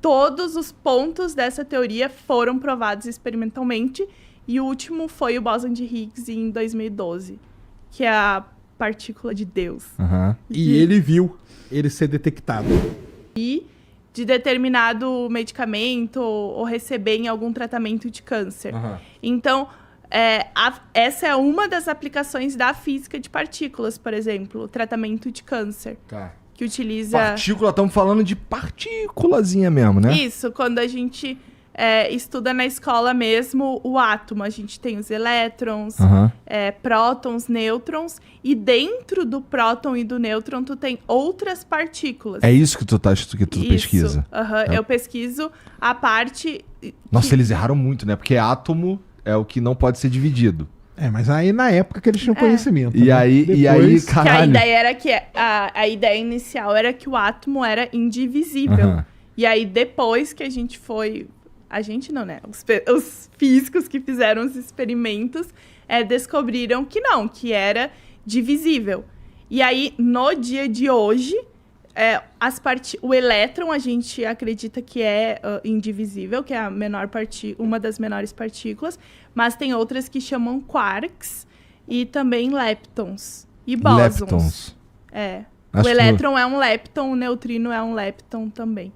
todos os pontos dessa teoria foram provados experimentalmente. E o último foi o bóson de Higgs em 2012, que é a partícula de Deus. E ele viu ele ser detectado. E de determinado medicamento ou receber em algum tratamento de câncer. Então, essa é uma das aplicações da física de partículas, por exemplo, o tratamento de câncer. Que utiliza... Partícula, estamos falando de partículazinha mesmo, né? Isso, quando a gente estuda na escola mesmo o átomo, a gente tem os elétrons, prótons, nêutrons, e dentro do próton e do nêutron tu tem outras partículas. É isso que tu pesquisa? Eu pesquiso a parte... Nossa, eles erraram muito, né? Porque átomo é o que não pode ser dividido. Mas aí na época que eles tinham conhecimento. E, né? aí, Depois... caralho. Que a ideia era que a ideia inicial era que o átomo era indivisível. E aí depois que a gente foi... A gente não, né? Os físicos que fizeram os experimentos descobriram que não, que era divisível. E aí, no dia de hoje, o elétron a gente acredita que é indivisível, que é uma das menores partículas, mas tem outras que chamam quarks e também leptons e bósons. O elétron é um lepton, o neutrino é um lepton também.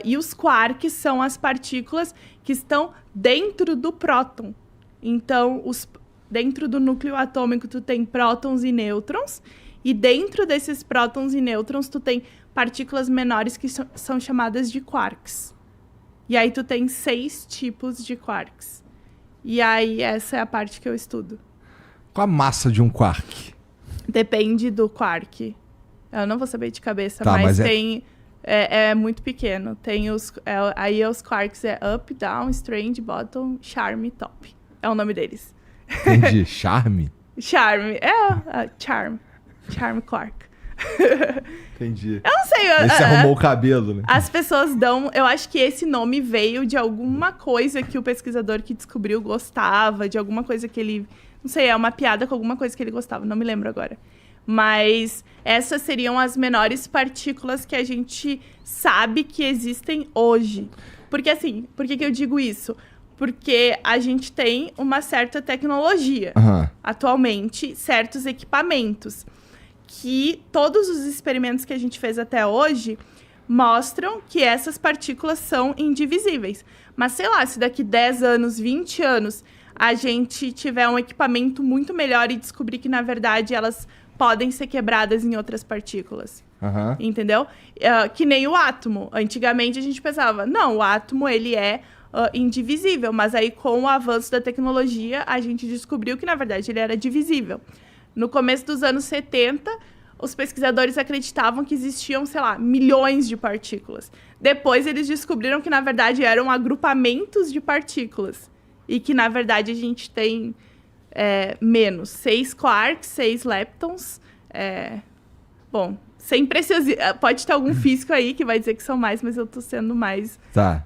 E os quarks são as partículas que estão dentro do próton. Então, dentro do núcleo atômico, tu tem prótons e nêutrons. E dentro desses prótons e nêutrons, tu tem partículas menores que são chamadas de quarks. E aí tu tem 6 tipos de quarks. E aí essa é a parte que eu estudo. Qual a massa de um quark? Depende do quark. Eu não vou saber de cabeça, mas tem... É muito pequeno. Tem os quarks up, down, strange, bottom, charm, top. É o nome deles. Entendi. Charme? Charm. Charm. Charm quark. Entendi. Eu não sei. Esse arrumou o cabelo, né? As pessoas dão... Eu acho que esse nome veio de alguma coisa que o pesquisador que descobriu gostava, de alguma coisa que ele... Não sei, é uma piada com alguma coisa que ele gostava. Não me lembro agora. Mas essas seriam as menores partículas que a gente sabe que existem hoje. Porque assim, por que eu digo isso? Porque a gente tem uma certa tecnologia, atualmente, certos equipamentos, que todos os experimentos que a gente fez até hoje mostram que essas partículas são indivisíveis. Mas sei lá, se daqui 10 anos, 20 anos, a gente tiver um equipamento muito melhor e descobrir que, na verdade, elas podem ser quebradas em outras partículas. Entendeu? Que nem o átomo. Antigamente a gente pensava, não, o átomo ele é indivisível, mas aí com o avanço da tecnologia a gente descobriu que na verdade ele era divisível. No começo dos anos 70, os pesquisadores acreditavam que existiam, sei lá, milhões de partículas. Depois eles descobriram que na verdade eram agrupamentos de partículas e que na verdade a gente tem menos 6 quarks, 6 leptons. Bom, sem precisar. Pode ter algum físico aí que vai dizer que são mais, mas eu tô sendo mais...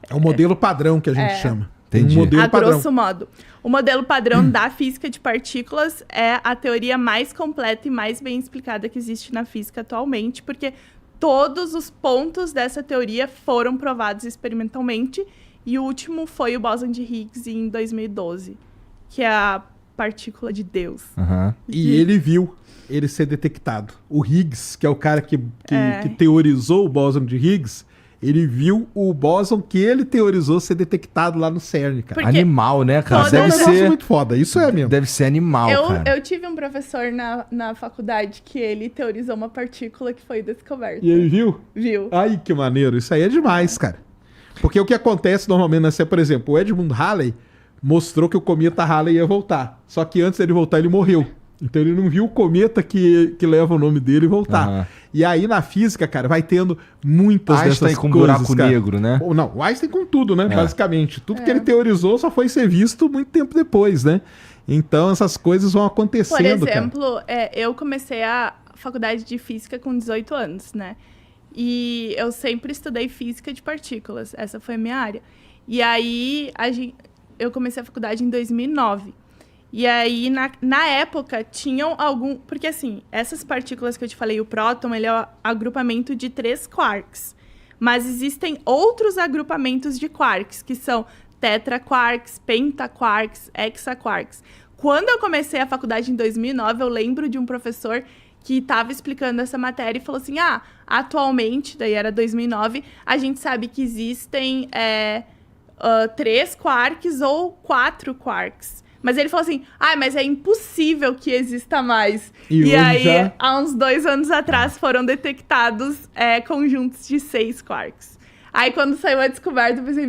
É o modelo padrão que a gente chama. Entendi. Um modelo padrão. Grosso modo. O modelo padrão da física de partículas é a teoria mais completa e mais bem explicada que existe na física atualmente, porque todos os pontos dessa teoria foram provados experimentalmente, e o último foi o bóson de Higgs em 2012, que é a partícula de Deus. E ele viu ele ser detectado. O Higgs, que é o cara que teorizou o bóson de Higgs, ele viu o bóson que ele teorizou ser detectado lá no CERN, cara. Porque animal, né, cara? toda- Deve É um negócio ser muito foda, isso é mesmo. Deve ser animal, cara. Eu tive um professor na faculdade que ele teorizou uma partícula que foi descoberta. E ele viu? Viu? Ai, que maneiro. Isso aí é demais, cara. Porque o que acontece normalmente nessa, por exemplo, o Edmund Halley mostrou que o cometa Halley ia voltar. Só que antes dele voltar, ele morreu. Então ele não viu o cometa que leva o nome dele voltar. E aí na física, cara, vai tendo muitas Einstein dessas com coisas, buraco cara. negro, né? Ou não, o Einstein com tudo, né? Basicamente. Tudo que ele teorizou só foi ser visto muito tempo depois, né? Então essas coisas vão acontecendo, Por exemplo, eu comecei a faculdade de física com 18 anos, né? E eu sempre estudei física de partículas. Essa foi a minha área. E aí eu comecei a faculdade em 2009. E aí, na época, tinham algum... Porque, assim, essas partículas que eu te falei, o próton, ele é o agrupamento de 3 quarks. Mas existem outros agrupamentos de quarks, que são tetraquarks, pentaquarks, hexaquarks. Quando eu comecei a faculdade em 2009, eu lembro de um professor que estava explicando essa matéria e falou assim, atualmente, daí era 2009, a gente sabe que existem 3 quarks ou 4 quarks. Mas ele falou assim, mas é impossível que exista mais. E aí, há uns 2 anos atrás, foram detectados conjuntos de 6 quarks. Aí, quando saiu a descoberta, eu pensei,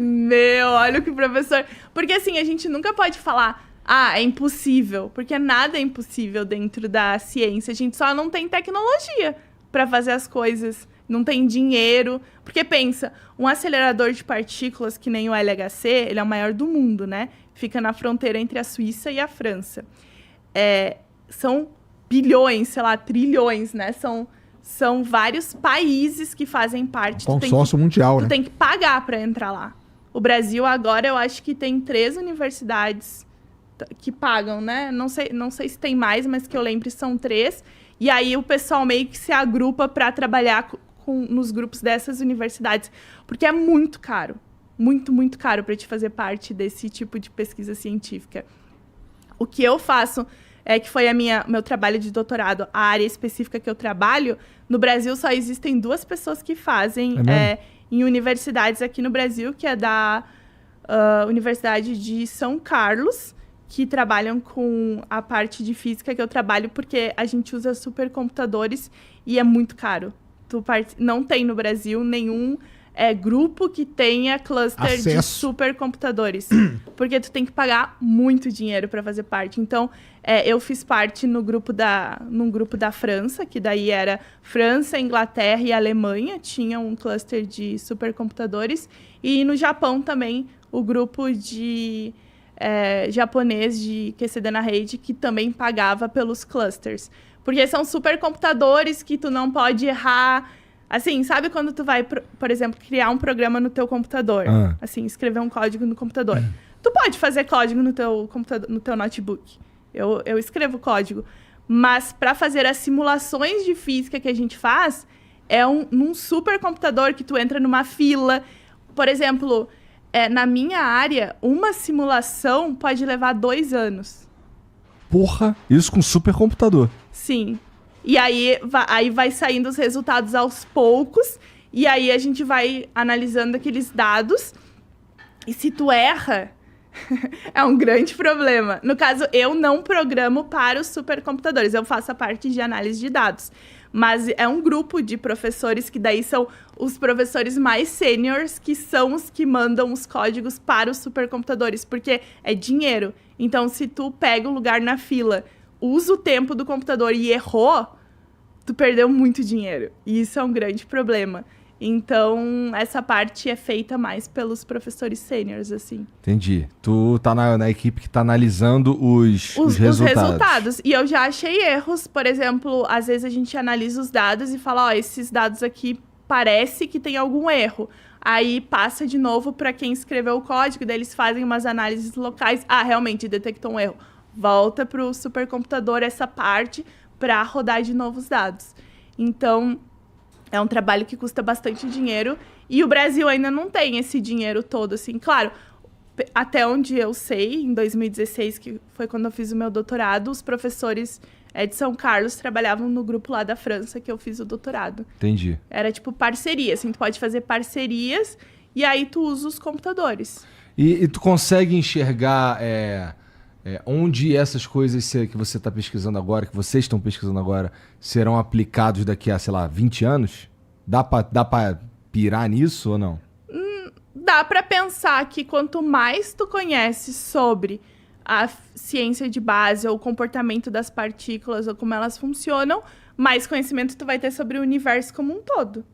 olha o que o professor... Porque, assim, a gente nunca pode falar, é impossível. Porque nada é impossível dentro da ciência. A gente só não tem tecnologia para fazer as coisas. Não tem dinheiro. Porque, pensa, um acelerador de partículas, que nem o LHC, ele é o maior do mundo, né? Fica na fronteira entre a Suíça e a França. São bilhões, sei lá, trilhões, né? São vários países que fazem parte. Consórcio mundial, né? Tu tem que pagar para entrar lá. O Brasil agora, eu acho que tem 3 universidades que pagam, né? Não sei se tem mais, mas que eu lembre são 3. E aí o pessoal meio que se agrupa para trabalhar nos grupos dessas universidades. Porque é muito caro. Muito, muito caro para te fazer parte desse tipo de pesquisa científica. O que eu faço, que foi meu trabalho de doutorado, a área específica que eu trabalho, no Brasil só existem 2 pessoas que fazem em universidades aqui no Brasil, que é da Universidade de São Carlos, que trabalham com a parte de física que eu trabalho, porque a gente usa supercomputadores e é muito caro. Não tem no Brasil nenhum... grupo que tenha cluster de supercomputadores. Porque tu tem que pagar muito dinheiro para fazer parte. Então, eu fiz parte num grupo da França, que daí era França, Inglaterra e Alemanha, tinha um cluster de supercomputadores. E no Japão também, o grupo de japonês de QCD na rede, que também pagava pelos clusters. Porque são supercomputadores que tu não pode errar... Assim, sabe quando tu vai, por exemplo, criar um programa no teu computador? Assim, escrever um código no computador. Tu pode fazer código no teu computador, no teu notebook. Eu escrevo código. Mas para fazer as simulações de física que a gente faz, num supercomputador que tu entra numa fila. Por exemplo, na minha área, uma simulação pode levar 2 anos. Porra, isso com supercomputador. Sim. E aí vai saindo os resultados aos poucos, e aí a gente vai analisando aqueles dados, e se tu erra, é um grande problema. No caso, eu não programo para os supercomputadores, eu faço a parte de análise de dados. Mas é um grupo de professores que daí são os professores mais sêniores, que são os que mandam os códigos para os supercomputadores, porque é dinheiro. Então, se tu pega o lugar na fila, usa o tempo do computador e errou, tu perdeu muito dinheiro. E isso é um grande problema. Então, essa parte é feita mais pelos professores sêniores, assim. Entendi. Tu tá na equipe que tá analisando os resultados. E eu já achei erros. Por exemplo, às vezes a gente analisa os dados e fala, esses dados aqui parece que tem algum erro. Aí passa de novo para quem escreveu o código, daí eles fazem umas análises locais. Realmente detectou um erro. Volta para o supercomputador essa parte para rodar de novo os dados. Então, é um trabalho que custa bastante dinheiro e o Brasil ainda não tem esse dinheiro todo, assim. Claro, até onde eu sei, em 2016, que foi quando eu fiz o meu doutorado, os professores de São Carlos trabalhavam no grupo lá da França que eu fiz o doutorado. Entendi. Era tipo parceria, assim, tu pode fazer parcerias e aí tu usa os computadores. E tu consegue enxergar... onde essas coisas que você está pesquisando agora, que vocês estão pesquisando agora, serão aplicados daqui a, sei lá, 20 anos? Dá pra pirar nisso ou não? Dá pra pensar que quanto mais tu conheces sobre a ciência de base, ou o comportamento das partículas, ou como elas funcionam, mais conhecimento tu vai ter sobre o universo como um todo.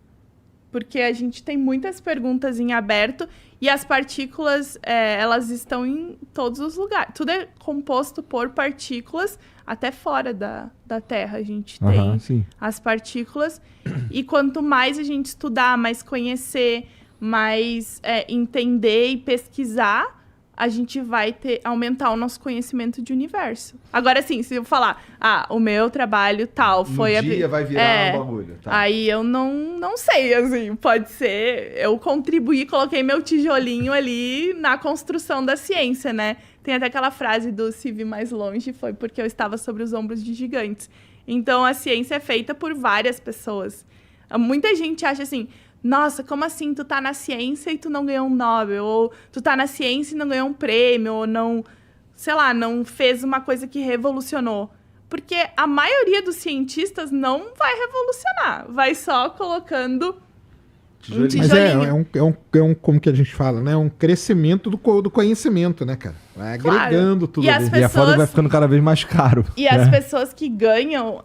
Porque a gente tem muitas perguntas em aberto e as partículas, elas estão em todos os lugares. Tudo é composto por partículas, até fora da Terra a gente tem as partículas. E quanto mais a gente estudar, mais conhecer, mais entender e pesquisar, a gente vai aumentar o nosso conhecimento de universo. Agora, assim, se eu falar, o meu trabalho tal foi... dia vai virar um bagulho. Tá. Aí eu não sei, assim, pode ser... Eu contribuí, coloquei meu tijolinho ali na construção da ciência, né? Tem até aquela frase do "se vi mais longe, foi porque eu estava sobre os ombros de gigantes". Então, a ciência é feita por várias pessoas. Muita gente acha assim... Nossa, como assim tu tá na ciência e tu não ganhou um Nobel? Ou tu tá na ciência e não ganhou um prêmio? Ou não, sei lá, não fez uma coisa que revolucionou? Porque a maioria dos cientistas não vai revolucionar. Vai só colocando um tijolinho. Mas como que a gente fala, né? Um crescimento do conhecimento, né, cara? Vai agregando tudo ali. E a foda vai ficando cada vez mais caro. E as pessoas que ganham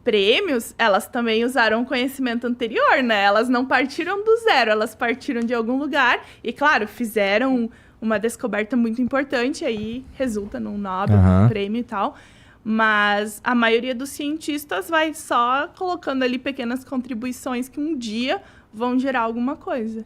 prêmios, elas também usaram o conhecimento anterior, né? Elas não partiram do zero, elas partiram de algum lugar e, claro, fizeram uma descoberta muito importante, aí resulta num Nobel, num prêmio e tal. Mas a maioria dos cientistas vai só colocando ali pequenas contribuições que um dia vão gerar alguma coisa.